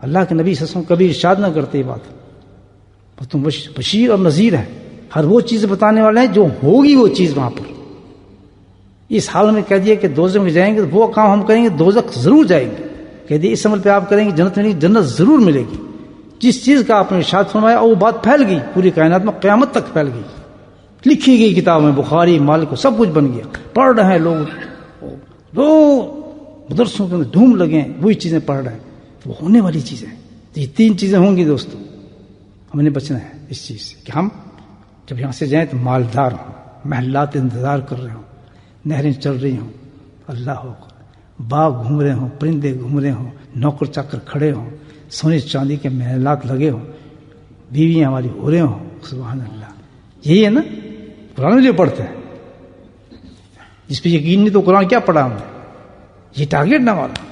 اللہ کے نبی صلی اللہ علیہ وسلم کبھی ارشاد نہ کرتے یہ بات، تم بشیر اور نذیر ہیں، ہر وہ چیز بتانے والے ہیں جو ہوگی وہ چیز وہاں پر۔ اس حال میں کہہ دیا کہ دوزخ میں جائیں گے تو وہ کام ہم کریں گے دوزخ ضرور جائیں گے، کہہ دیا اس عمل پہ آپ کریں گے جنت ملے گی، جنت ضرور ملے گی۔ جس چیز کا آپ نے ارشاد فرمایا وہ بات پھیل گئی پوری کائنات میں، قیامت تک پھیل گئی، لکھی گئی کتاب میں، بخاری مالک سب کچھ بن گیا، پڑھ رہے ہیں لوگ مدرسوں کے اندر دھوم لگے ہیں، وہی چیزیں پڑھ رہے ہیں، وہ ہونے والی چیزیں۔ یہ 3 چیزیں ہوں گی دوستوں، ہم نے بچنا ہے اس چیز سے کہ ہم جب یہاں سے جائیں تو مالدار ہوں، محلات انتظار کر رہے ہوں، نہریں چل رہی ہوں، اللہ ہو، باغ گھوم رہے ہوں، پرندے گھوم رہے ہوں، نوکر چاکر کھڑے ہوں، سونے چاندی کے محلات لگے ہوں، بیویاں ہماری ہو رہے ہوں، سبحان اللہ۔ یہی ہے نا قرآن جو پڑھتے ہیں، جس پہ یقین نہیں تو قرآن کیا پڑھا ہم نے؟ یہ ٹارگیٹ نہ ہمارا،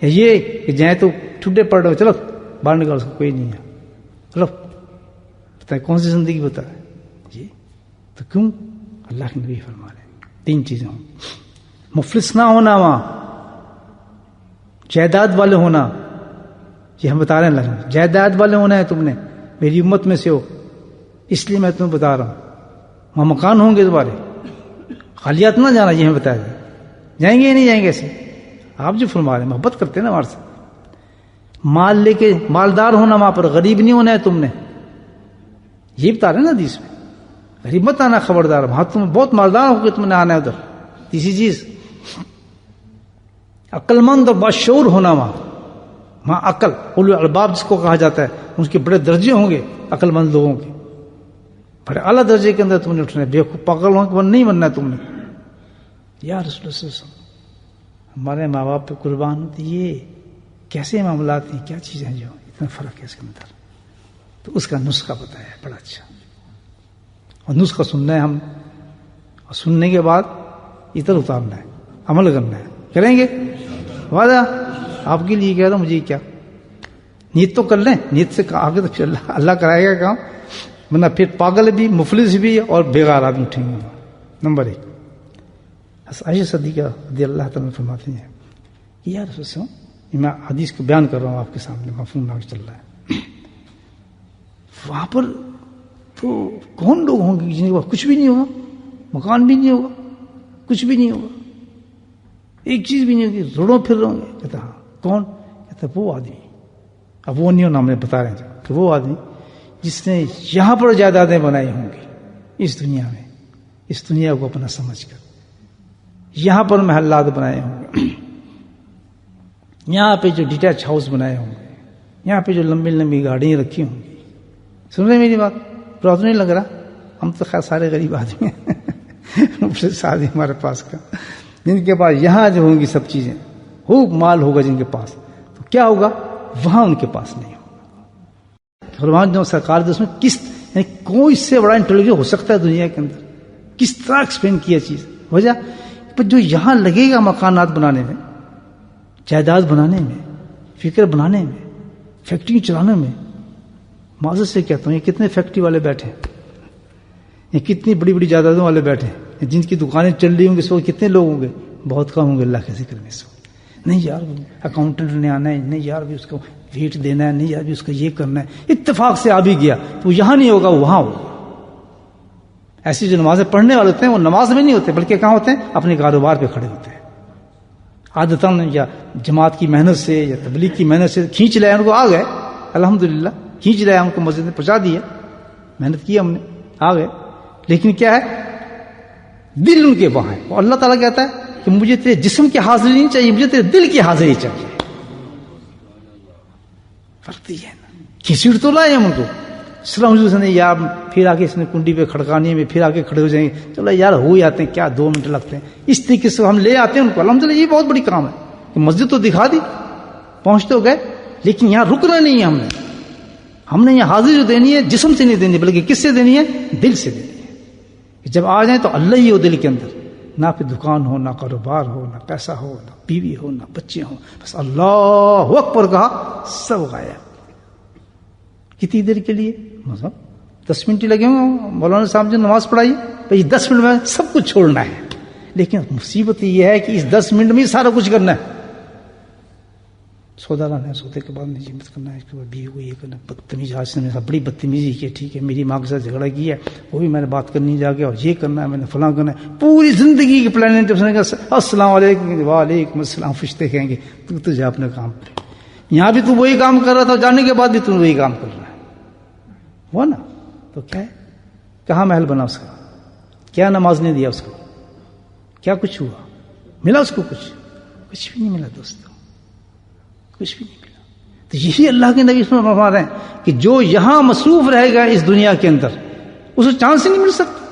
یا یہ کہ جائیں تو ٹھڈے پڑھ رہے ہو، چلو باہر نکال، اس کو کوئی نہیں ہے، چلو بتائیں کون سی زندگی بتا ہے جی؟ تو کیوں اللہ کے نبی فرما رہے ہیں 3 چیزیں ہوں، مفلس نہ ہونا، وہاں جائیداد والے ہونا، یہ ہم بتا رہے ہیں اللہ، جائیداد والے ہونا ہے، تم نے میری امت میں سے ہو اس لیے میں تمہیں بتا رہا ہوں، وہاں مکان ہوں گے تمہارے، خالیات نہ جانا، یہ ہمیں بتایا جائے، جائیں گے یا نہیں جائیں گے ایسے؟ آپ جو فرما رہے ہیں محبت کرتے ہیں نا ہمارے سے، مال لے کے مالدار ہونا وہاں پر، غریب نہیں ہونا ہے تم نے، یہ بتا رہے ہیں نا حدیث میں، غریب مت آنا، خبردار، وہاں تم بہت مالدار ہو کے تم نے آنا ہے ادھر۔ تیسری چیز عقل مند اور باشعور ہونا، وہاں عقل، اولو الالباب جس کو کہا جاتا ہے، ان کے بڑے درجے ہوں گے عقل مند لوگوں کے، بڑے اعلیٰ درجے کے اندر تم نے اٹھنا ہے، بیوقوف پاگل ہوں کہ نہیں بننا ہے تم نے۔ یا رسول اللہ صلی اللہ علیہ وسلم ہمارے ماں باپ پہ قربان ہوتی، یہ کیسے معاملات ہیں، کیا چیزیں جو اتنا فرق ہے اس کے اندر، تو اس کا نسخہ بتایا ہے بڑا اچھا، اور نسخہ سننا ہے ہم، اور سننے کے بعد ادھر اتارنا ہے، عمل کرنا ہے، کریں گے وعدہ آپ کے لیے کہہ رہا ہوں، مجھے کیا نیت تو کر لیں، نیت سے آگے تو پھر اللہ کرائے گا کام، ورنہ پھر پاگل بھی، مفلس بھی اور بیگار آدمی اٹھیں گے۔ نمبر 1 عائشہ صدیقہ رضی اللہ تعالیٰ فرماتی ہیں کہ یا رسول اللہ، میں حدیث کو بیان کر رہا ہوں آپ کے سامنے، مفہوم نہ چل رہا ہے، وہاں پر تو کون لوگ ہوں گے جن کے پاس کچھ بھی نہیں ہوگا، مکان بھی نہیں ہوگا، کچھ بھی نہیں ہوگا، ایک چیز بھی نہیں ہوگی، روڑوں پھر رہے ہوں گے؟ کہتا ہاں کون؟ کہتا وہ آدمی، اب وہ نہیں ہونا، ہم نے بتا رہے ہیں کہ وہ آدمی جس نے یہاں پر جائیدادیں بنائی ہوں گی اس دنیا میں، اس دنیا کو اپنا سمجھ کر یہاں پر محلات بنائے ہوں گے، یہاں پہ جو ڈیٹیچ ہاؤس بنائے ہوں گے، یہاں پہ جو لمبی لمبی گاڑیاں رکھی ہوں گی۔ سن رہے میری بات؟ پرا تو نہیں لگ رہا؟ ہم تو خیر سارے غریب آدمی ہیں شادی ہمارے پاس کا، جن کے پاس یہاں جو ہوں گی سب چیزیں، خوب مال ہوگا جن کے پاس، تو کیا ہوگا وہاں ان کے پاس نہیں ہوگا۔ فرمان جو سرکار جو اس میں کس، یعنی کوئی اس سے بڑا انٹیلیجنٹ ہو سکتا ہے دنیا کے اندر، کس طرح ایکسپلین کیا چیز وجہ، پر جو یہاں لگے گا مکانات بنانے میں، جائیداد بنانے میں، فکر بنانے میں، فیکٹری چلانے میں، معذرت سے کہتا ہوں یہ کتنے فیکٹری والے بیٹھے ہیں، یہ کتنی بڑی بڑی جائیدادوں والے بیٹھے ہیں، جن کی دکانیں چل رہی ہوں گی اس وقت کتنے لوگ ہوں گے؟ بہت کم ہوں گے اللہ کے ذکر میں اس وقت۔ نہیں یار اکاؤنٹنٹ نے آنا ہے، نہیں یار بھی اس کو ویٹ دینا ہے، نہیں یار بھی اس کا یہ کرنا ہے، اتفاق سے آ بھی گیا تو یہاں نہیں ہوگا وہاں ہوگا۔ ایسی جو نمازیں پڑھنے والے ہوتے ہیں وہ نماز میں نہیں ہوتے بلکہ کہاں ہوتے ہیں؟ اپنے کاروبار پہ کھڑے ہوتے ہیں، عادتاً یا جماعت کی محنت سے یا تبلیغ کی محنت سے کھینچ لیا ان کو، آ گئے الحمدللہ، کھینچ لیا ان کو مسجد میں پہنچا دیا، محنت کی ہم نے، آ گئے، لیکن کیا ہے دل ان کے وہاں ہے، اور اللہ تعالیٰ کہتا ہے کہ مجھے تیرے جسم کی حاضری نہیں چاہیے، مجھے تیرے دل کی حاضری چاہیے۔ فرق یہ ہے نا، کھسیڑ تو لائے ہم ان کو، سلام حضور نے یا پھر آگے اس نے کنڈی پہ کھڑکانی ہے، پھر آگے کھڑے ہو جائیں گے، چلو یار ہو جاتے ہیں، کیا 2 منٹ لگتے ہیں، اس طریقے سے ہم لے آتے ہیں ان کو۔ الحمدللہ یہ بہت بڑی کام ہے کہ مسجد تو دکھا دی، پہنچ تو گئے، لیکن یہاں رکنا نہیں ہے ہم نے یہاں حاضری جو دینی ہے جسم سے نہیں دینی بلکہ کس سے دینی ہے؟ دل سے دینی ہے۔ جب آ جائیں تو اللہ ہی ہو دل کے اندر، نہ پھر دکان ہو، نہ کاروبار ہو، نہ پیسہ ہو، نہ بیوی ہو، نہ بچے ہوں، بس اللہ اکبر کہا سب غائب۔ کتنی دیر کے لیے؟ مطلب 10 منٹ ہی لگے ہوں، مولانا صاحب جو نماز پڑھائی بھائی 10 منٹ میں سب کچھ چھوڑنا ہے، لیکن مصیبت یہ ہے کہ اس 10 منٹ میں سارا کچھ کرنا ہے، سودا لانا ہے، سودے کے بعد نجی مت کرنا ہے، اس کے بعد بیوی کو یہ کرنا. بدتمیز آج سے میرے ساتھ بڑی بدتمیزی کی. ٹھیک ہے میری ماں کے ساتھ جھگڑا کیا ہے، وہ بھی میں نے بات کرنی جا کے، اور یہ کرنا ہے میں نے فلاں کرنا ہے. پوری زندگی کی پلاننگ. جب اس نے کہا السلام علیکم، وعلیکم السلام، فرشتے کہیں گے تو جا اپنے کام پہ. یہاں بھی تو وہی کام کر رہا تھا، جانے کے بعد بھی تو وہی کام کر رہا ہے. وہ نا تو کیا ہے، کہاں محل بنا اس کا، کیا نماز نے دیا اس کو، کیا کچھ ہوا، ملا اس کو کچھ بھی نہیں ملا دوستوں، کچھ بھی نہیں ملا. تو یہی اللہ کے نبی اسمیں فرما رہے ہیں کہ جو یہاں مصروف رہے گا اس دنیا کے اندر، اسے چانس ہی نہیں مل سکتا،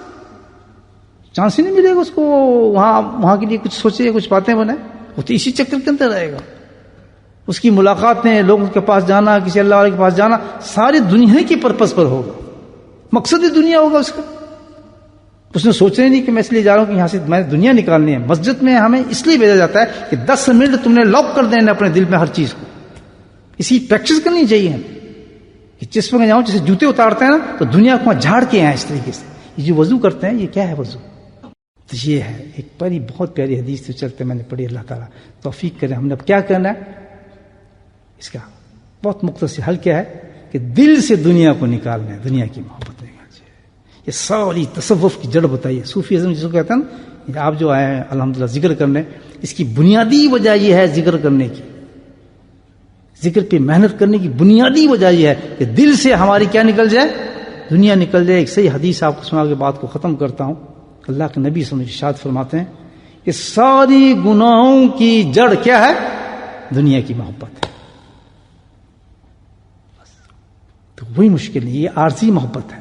چانس ہی نہیں ملے گا اس کو وہاں کے لیے کچھ سوچے، کچھ باتیں بنائے. وہ تو اسی چکر کے اندر رہے گا. اس کی ملاقاتیں، لوگوں کے پاس جانا، کسی اللہ والے کے پاس جانا، ساری دنیا کی پرپس پر ہوگا، مقصد ہی دنیا ہوگا اس کا. اس نے سوچا ہی نہیں کہ میں اس لیے جا رہا ہوں کہ یہاں سے میں دنیا نکالنی ہے. مسجد میں ہمیں اس لیے بھیجا جاتا ہے کہ 10 منٹ تم نے لاک کر دینا اپنے دل میں ہر چیز کو. اسی پریکٹس کرنی چاہیے ہمیں کہ جس میں جاؤں، جیسے جوتے اتارتے ہیں نا تو دنیا کو جھاڑ کے آئیں اس طریقے سے. یہ جو وضو کرتے ہیں، یہ کیا ہے وضو؟ تو یہ ہے ایک بڑی بہت پیاری حدیث سے چلتے میں نے پڑھی. اللہ تعالیٰ توفیق کرے. ہم نے اب کیا کرنا ہے، اس کا بہت مختصر حل کیا ہے کہ دل سے دنیا کو نکالنا ہے، دنیا کی محبت نہیں. یہ ساری تصوف کی جڑ بتائیے. صوفی ازم جس کو کہتے ہیں نا، آپ جو آئے ہیں الحمدللہ ذکر کرنے، اس کی بنیادی وجہ یہ ہے ذکر کرنے کی، ذکر پہ محنت کرنے کی بنیادی وجہ یہ ہے کہ دل سے ہماری کیا نکل جائے، دنیا نکل جائے. ایک صحیح حدیث آپ کو سنا کے بات کو ختم کرتا ہوں. اللہ کے نبی صلی اللہ علیہ وسلم ارشاد فرماتے ہیں کہ ساری گناہوں کی جڑ کیا ہے، دنیا کی محبت ہے. تو وہی مشکل ہے، یہ عارضی محبت ہے.